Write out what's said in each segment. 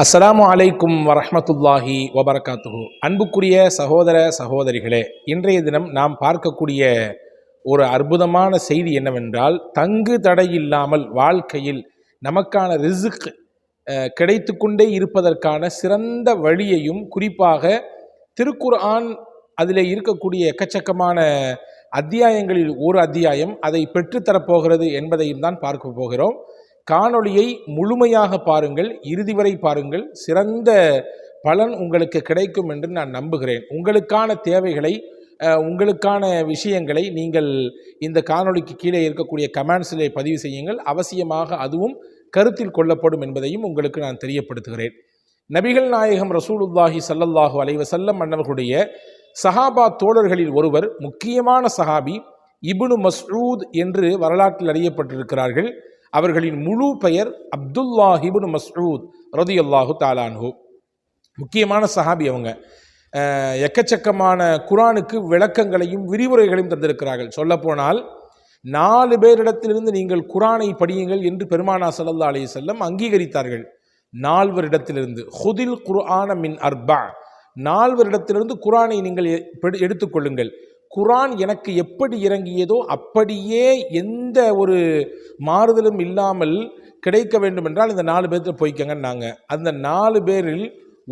அஸ்ஸலாமு அலைக்கும் வரஹ்மத்துல்லாஹி வபரகாத்துஹு. அன்புக்குரிய சகோதர சகோதரிகளே, இன்றைய தினம் நாம் பார்க்கக்கூடிய ஒரு அற்புதமான செய்தி என்னவென்றால், தங்கு தடையில்லாமல் வாழ்க்கையில் நமக்கான ரிஸ்க் கிடைத்து கொண்டே இருப்பதற்கான சிறந்த வழியையும், குறிப்பாக திருக்குர்ஆன் அதில் இருக்கக்கூடிய எக்கச்சக்கமான அத்தியாயங்களில் ஒரு அத்தியாயம் அதை பெற்றுத்தரப்போகிறது என்பதையும் தான் பார்க்க போகிறோம். காணொளியை முழுமையாக பாருங்கள், இறுதி வரை பாருங்கள். சிறந்த பலன் உங்களுக்கு கிடைக்கும் என்று நான் நம்புகிறேன். உங்களுக்கான தேவைகளை, உங்களுக்கான விஷயங்களை நீங்கள் இந்த காணொளிக்கு கீழே இருக்கக்கூடிய கமெண்ட்ஸிலே பதிவு செய்யுங்கள். அவசியமாக அதுவும் கருத்தில் கொள்ளப்படும் என்பதையும் உங்களுக்கு நான் தெரியப்படுத்துகிறேன். நபிகள் நாயகம் ரசூலுல்லாஹி ஸல்லல்லாஹு அலைஹி வஸல்லம் அன்னவர்களுடைய சஹாபா தோழர்களில் ஒருவர், முக்கியமான சஹாபி இப்னு மஸ்ஊத் என்று வரலாற்றில் அறியப்பட்டிருக்கிறார்கள். அவர்களின் முழு பெயர் அப்துல்லாஹ் இப்னு மஸ்ஊத் ரலியல்லாஹு தஆலா அன்ஹு. முக்கியமான சஹாபி. அவங்க எக்கச்சக்கமான குர்ஆனுக்கு விளக்கங்களையும் விரிவுரைகளையும் தந்திருக்கிறார்கள். சொல்லப்போனால் 4 பேரிடத்திலிருந்து நீங்கள் குர்ஆனை படியுங்கள் என்று பெருமானா ஸல்லல்லாஹு அலைஹி வஸல்லம் அங்கீகரித்தார்கள். 4 இடத்திலிருந்து ஹுதில் குர்ஆன மின் அர்பா, 4 இடத்திலிருந்து குர்ஆனை நீங்கள் எடுத்துக்கொள்ளுங்கள். குர்ஆன் எனக்கு எப்படி இறங்கியதோ அப்படியே எந்த ஒரு மாறுதலும் இல்லாமல் கிடைக்க வேண்டும் என்றால் இந்த 4 பேர்த்தில் போய்க்கங்கன்னாங்க. அந்த 4 பேரில்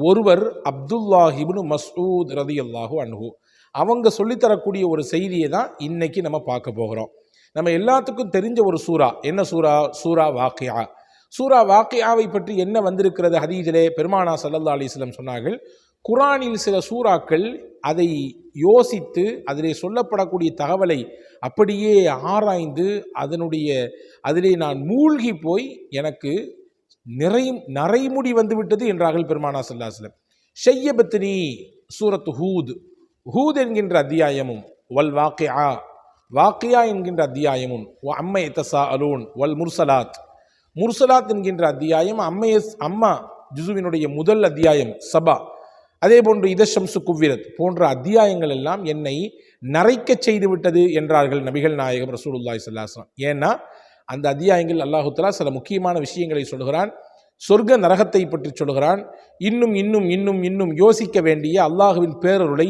ஒருவர் அப்துல்லாஹ் இப்னு மஸ்ஊத் ரலியல்லாஹு அன்ஹு. அவங்க சொல்லித்தரக்கூடிய ஒரு செய்தியை தான் இன்னைக்கு நம்ம பார்க்க போகிறோம். நம்ம எல்லாத்துக்கும் தெரிஞ்ச ஒரு சூரா. என்ன சூரா? சூரா வாக்கியா. சூரா வாக்கியாவை பற்றி என்ன வந்திருக்கிறது ஹதீஸிலே? பெருமானா ஸல்லல்லாஹு அலைஹி வஸல்லம் சொன்னார்கள், குர்ஆனில் சில சூறாக்கள் அதை யோசித்து அதிலே சொல்லப்படக்கூடிய தகவலை அப்படியே ஆராய்ந்து அதிலே நான் மூழ்கி போய் எனக்கு நரைமுடி வந்துவிட்டது என்றார்கள் பெருமானா ஸல்லல்லாஹு அலைஹி வஸல்லம். ஷையபத்னி சூரத்து ஹூத், ஹூத் என்கின்ற அத்தியாயமும், வல் வாக்கியா, வாக்கியா என்கின்ற அத்தியாயமும், அம்மை யதஸாஅலூன், வல் முர்சலாத், முர்சலாத் என்கின்ற அத்தியாயம், அம்மா ஜுசுவினுடைய முதல் அத்தியாயம் சபா, அதே போன்று இதஷம்சு குவ்விரத் போன்ற அத்தியாயங்கள் எல்லாம் என்னை நரைக்க செய்து விட்டது என்றார்கள் நபிகள் நாயகம் ரசூலுல்லாஹி ஸல்லல்லாஹு அலைஹி வஸல்லம். ஏன்னா அந்த அத்தியாயங்கள் அல்லாஹு தஆலா சில முக்கியமான விஷயங்களை சொல்கிறான். சொர்க்க நரகத்தை பற்றி சொல்கிறான். இன்னும் இன்னும் இன்னும் இன்னும் யோசிக்க வேண்டிய அல்லாஹுவின் பேரருளை,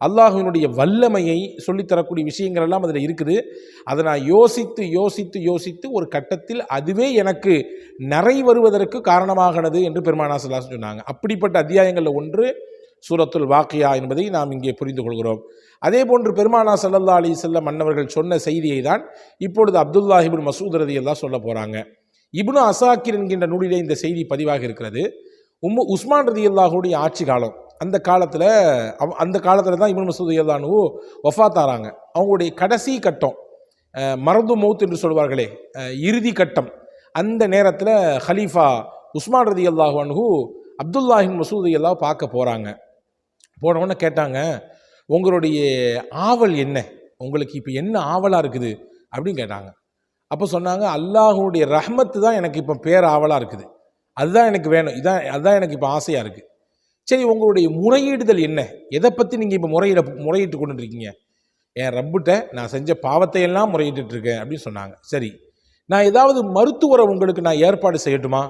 அல்லாஹுவினுடைய வல்லமையை சொல்லித்தரக்கூடிய விஷயங்கள் எல்லாம் அதில் இருக்குது. அதை நான் யோசித்து யோசித்து யோசித்து ஒரு கட்டத்தில் அதுவே எனக்கு நிறை வருவதற்கு காரணமாகிறது என்று பெருமானா ஸல்லல்லாஹு அலைஹி வஸல்லம் சொன்னாங்க. அப்படிப்பட்ட அத்தியாயங்களில் ஒன்று சூரத்துல் வாக்கியா என்பதை நாம் இங்கே புரிந்து கொள்கிறோம். அதே போன்று பெருமானா ஸல்லல்லாஹு அலைஹி வஸல்லம் அன்னவர்கள் சொன்ன செய்தியை தான் இப்பொழுது அப்துல்லாஹ் இப்னு மஸ்ஊத் ரலியல்லாஹு சொல்ல போகிறாங்க. இப்னு அசாக்கிர் என்கின்ற நூலிலே இந்த செய்தி பதிவாக இருக்கிறது. உஸ்மான் ரலியல்லாஹுடைய ஆட்சி காலம். அந்த காலத்தில் தான் இப்னு மஸ்ஊத் ரலியல்லாஹு வஃபாத் ஆகிறாங்க. அவங்களுடைய கடைசி கட்டம், மரது மௌத் என்று சொல்வார்களே, இறுதி கட்டம். அந்த நேரத்தில் ஹலீஃபா உஸ்மான் ரலியல்லாஹு அன்ஹு அப்துல்லாஹ் இப்னு மஸ்ஊத் ரலியல்லாஹு பார்க்க போகிறாங்க. போனவுடனே கேட்டாங்க, உங்களுடைய ஆவல் என்ன, உங்களுக்கு இப்போ என்ன ஆவலாக இருக்குது அப்படின்னு கேட்டாங்க. அப்போ சொன்னாங்க, அல்லாஹுடைய ரஹ்மத்து தான் எனக்கு இப்போ பேர் ஆவலாக இருக்குது, அதுதான் எனக்கு வேணும், அதுதான் எனக்கு இப்போ ஆசையாக இருக்குது. சரி, உங்களுடைய முறையீடுதல் என்ன, எதை பற்றி நீங்கள் இப்போ முறையிட்டு கொண்டு இருக்கீங்க? என் ரப்புட்ட நான் செஞ்ச பாவத்தை எல்லாம் முறையிட்டுருக்கேன் அப்படின்னு சொன்னாங்க. சரி, நான் ஏதாவது மருத்துவரை உங்களுக்கு நான் ஏற்பாடு செய்யட்டுமா,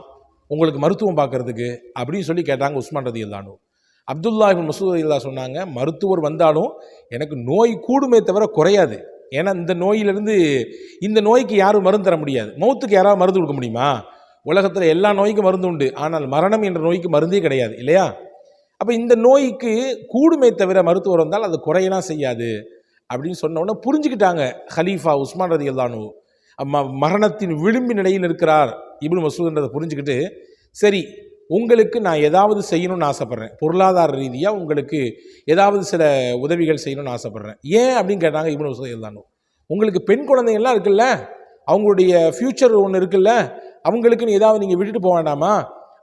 உங்களுக்கு மருத்துவம் பார்க்கறதுக்கு அப்படின்னு சொல்லி கேட்டாங்க உஸ்மான் ரலியல்லாஹு அன்ஹு. அப்துல்லாஹ் இப்னு மஸ்ஊத் ரலியல்லாஹு சொன்னாங்க, மருத்துவர் வந்தாலும் எனக்கு நோய் கூடுமே தவிர குறையாது. ஏன்னா இந்த நோய்க்கு யாரும் மருந்து தர முடியாது. மௌத்துக்கு யாராவது மருந்து கொடுக்க முடியுமா? உலகத்தில் எல்லா நோய்க்கும் மருந்து உண்டு, ஆனால் மரணம் என்ற நோய்க்கு மருந்தே கிடையாது, இல்லையா? அப்போ இந்த நோய்க்கு கூடுமே தவிர மருத்துவர் வந்தால் அது குறையலாம் செய்யாது அப்படின்னு சொன்ன உடனே புரிஞ்சுக்கிட்டாங்க ஹலீஃபா உஸ்மான் ரலியல்லாஹு அன்ஹு மரணத்தின் விளிம்பு நிலையில் இருக்கிறார் இப்னு மஸ்ஊத்ன்றதை புரிஞ்சுக்கிட்டு, சரி உங்களுக்கு நான் ஏதாவது செய்யணும்னு ஆசைப்பட்றேன், பொருளாதார ரீதியாக உங்களுக்கு ஏதாவது சில உதவிகள் செய்யணும்னு ஆசைப்பட்றேன். ஏன் அப்படின்னு கேட்டாங்க இப்னு மஸ்ஊத் ரலியல்லாஹு. உங்களுக்கு பெண் குழந்தைங்கள்லாம் இருக்குல்ல, அவங்களுடைய ஃப்யூச்சர் ஒன்று இருக்குல்ல, அவங்களுக்குன்னு ஏதாவது நீங்கள் விட்டுட்டு போக வேண்டாமா?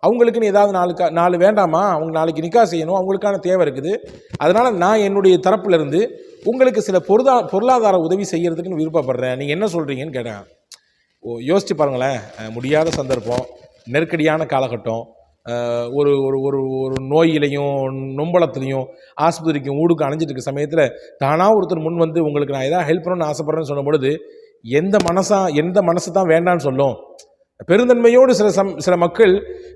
அவங்களுக்குன்னு ஏதாவது 4 வேண்டாமா? அவங்க நாளைக்கு நிக்கா செய்யணும், அவங்களுக்கான தேவை இருக்குது. அதனால் நான் என்னுடைய தரப்புலேருந்து உங்களுக்கு சில பொருளாதார உதவி செய்கிறதுக்குன்னு விருப்பப்படுறேன், நீங்கள் என்ன சொல்கிறீங்கன்னு கேட்டேன். யோசிச்சு பாருங்களேன், முடியாத சந்தர்ப்பம், நெருக்கடியான காலகட்டம், ஒரு ஒரு ஒரு நோயிலையும் நொம்பலத்துலையும் ஆஸ்பத்திரிக்கும் ஊடுக்கு அணைஞ்சிட்டு இருக்க சமயத்தில் தானாக ஒருத்தர் முன் வந்து உங்களுக்கு நான் ஏதாவது ஹெல்ப் பண்ணணும்னு ஆசைப்பட்றேன்னு சொன்ன பொழுது எந்த மனசு தான் வேண்டான்னு சொல்லும்? பெருந்தன்மையோடு சில மக்கள்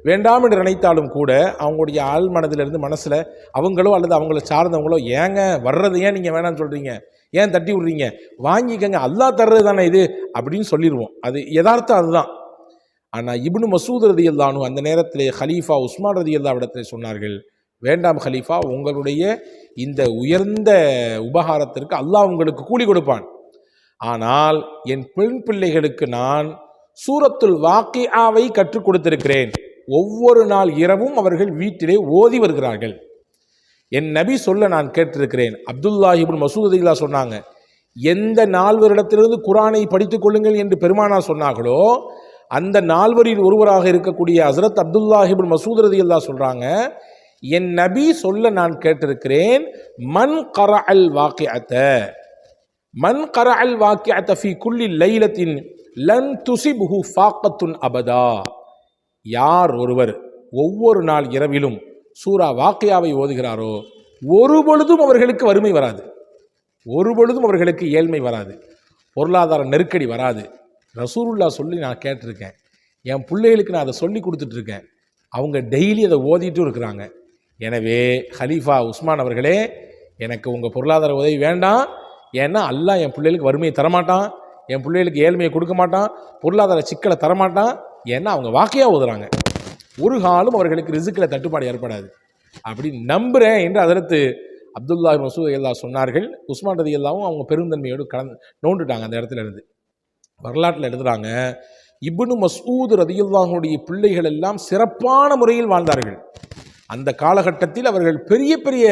வேண்டாம் என்று நினைத்தாலும் கூட அவங்களுடைய ஆள் மனதிலிருந்து மனசில் அவங்களோ அல்லது அவங்கள சார்ந்தவங்களோ ஏங்க வர்றது ஏன் நீங்கள் வேணாம்னு சொல்கிறீங்க, ஏன் தட்டி விட்றீங்க, வாங்கிக்கங்க அல்லாஹ் தர்றது தானே இது அப்படின்னு சொல்லிடுவோம். அது யதார்த்தம் அதுதான். ஆனால் இப்னு மசூத் ரலியல்லாஹு அன்ஹு அந்த நேரத்திலே ஹலீஃபா உஸ்மான் ரலியல்லாஹு இடத்தில் சொன்னார்கள், வேண்டாம் ஹலீஃபா, உங்களுடைய இந்த உயர்ந்த உபகாரத்திற்கு அல்லாஹ் உங்களுக்கு கூலி கொடுப்பான். ஆனால் என் பெண் பிள்ளைகளுக்கு நான் சூரத்துல் வாக்கியாவை கற்றுக் கொடுத்திருக்கிறேன். ஒவ்வொரு நாள் இரவும் அவர்கள் வீட்டிலே ஓதி வருகிறார்கள். என் நபி சொல்ல நான் கேட்டிருக்கிறேன். அப்துல்லாஹி இப்னு மசூத் ரலியல்லாஹு சொன்னாங்க, எந்த நால்வரிடத்திலிருந்து குர்ஆனை படித்துக் கொள்ளுங்கள் என்று பெருமானார் சொன்னார்களோ அந்த நால்வரில் ஒருவராக இருக்கக்கூடிய ஹஸ்ரத் அப்துல்லாஹி இப்னு மசூத் ரலியல்லாஹு சொல்றாங்க, என் நபி சொல்ல நான் கேட்டிருக்கிறேன், மன் கரஅல் வாக்கிஅத மன் கரஅல் வாக்கிஅத ஃபீ குல்லி லைலத்தின் லன் துசிபுஹு ஃபாக்கத்துன் அபதா. யார் ஒருவர் ஒவ்வொரு நாள் இரவிலும் சூரா வாக்கியாவை ஓதுகிறாரோ ஒரு பொழுதும் அவர்களுக்கு வறுமை வராது, ஒரு பொழுதும் அவர்களுக்கு ஏழ்மை வராது, பொருளாதார நெருக்கடி வராது. ரசூலுல்லாஹ் சொல்லி நான் கேட்டிருக்கேன். என் பிள்ளைகளுக்கு நான் அதை சொல்லி கொடுத்துட்ருக்கேன். அவங்க டெய்லி அதை ஓதிட்டும் இருக்கிறாங்க. எனவே ஹலீஃபா உஸ்மான் அவர்களே, எனக்கு உங்கள் பொருளாதார உதவி வேண்டாம். ஏன்னா அல்லாஹ் என் பிள்ளைகளுக்கு வறுமையை தரமாட்டான், என் பிள்ளைகளுக்கு ஏழ்மையை கொடுக்க மாட்டான், பொருளாதார சிக்கலை தரமாட்டான். ஏன்னா அவங்க வாக்கியாக ஓதுறாங்க. ஒரு காலம் அவர்களுக்கு ரிசுக்கில் தட்டுப்பாடு ஏற்படாது அப்படின்னு நம்புகிறேன் என்று அதற்கு அப்துல்லாஹி இப்னு மசூத் ரலியல்லாஹு சொன்னார்கள். உஸ்மான் ரலியல்லாஹு அவங்க பெருந்தன்மையோடு நோண்டுட்டாங்க. அந்த இடத்துல இருந்து வரலாற்றில் எழுதுகிறாங்க, இப்னு மசூத் ரலியல்லாஹுடைய பிள்ளைகள் எல்லாம் சிறப்பான முறையில் வாழ்ந்தார்கள். அந்த காலகட்டத்தில் அவர்கள் பெரிய பெரிய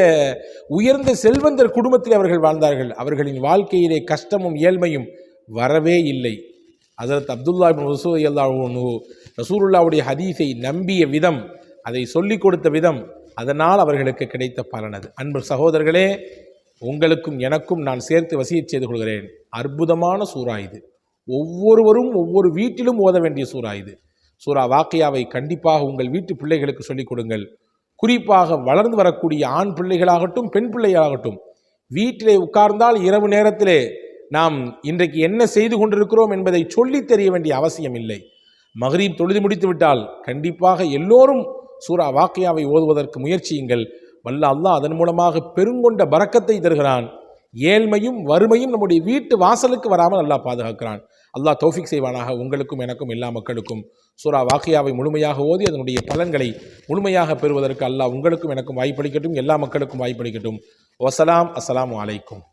உயர்ந்த செல்வந்தர் குடும்பத்தில் அவர்கள் வாழ்ந்தார்கள். அவர்களின் வாழ்க்கையிலே கஷ்டமும் ஏழ்மையும் வரவே இல்லை. ஹஜ்ரத் அப்துல்லாஹி இப்னு மசூத் ரலியல்லாஹு அன்ஹு ரசூலுல்லாஹ்வுடைய ஹதீஸை நம்பிய விதம், அதை சொல்லிக் கொடுத்த விதம், அதனால் அவர்களுக்கு கிடைத்த பலனது. அன்பு சகோதரர்களே, உங்களுக்கும் எனக்கும் நான் சேர்த்து வசியச் செய்து கொள்கிறேன். அற்புதமான சூரா இது. ஒவ்வொருவரும் ஒவ்வொரு வீட்டிலும் ஓத வேண்டிய சூரா இது. சூரா வாக்கியாவை கண்டிப்பாக உங்கள் வீட்டு பிள்ளைகளுக்கு சொல்லிக் கொடுங்கள். குறிப்பாக வளர்ந்து வரக்கூடிய ஆண் பிள்ளைகளாகட்டும் பெண் பிள்ளைகளாகட்டும், வீட்டிலே உட்கார்ந்தால் இரவு நேரத்திலே நாம் இன்றைக்கு என்ன செய்து கொண்டிருக்கிறோம் என்பதை சொல்லித் தெரிய வேண்டிய அவசியம் இல்லை. மக்ரீப் தொழுது முடித்து விட்டால் கண்டிப்பாக எல்லோரும் சூரா வாக்கியாவை ஓதுவதற்கு முயற்சியுங்கள். வல்ல அல்லாஹ் அதன் மூலமாக பெருங்கொண்ட பரக்கத்தை தருகிறான். ஏழ்மையும் வறுமையும் நம்முடைய வீட்டு வாசலுக்கு வராமல் அல்லாஹ் பாதுகாக்கிறான். அல்லாஹ் தௌஃபீக் செய்வானாக. உங்களுக்கும் எனக்கும் எல்லா மக்களுக்கும் சூரா வாக்கியாவை முழுமையாக ஓதி அதனுடைய பலன்களை முழுமையாக பெறுவதற்கு அல்லாஹ் உங்களுக்கும் எனக்கும் வாய்ப்பளிக்கட்டும், எல்லா மக்களுக்கும் வாய்ப்பளிக்கட்டும். வசலாம். அஸ்ஸலாமு அலைக்கும்.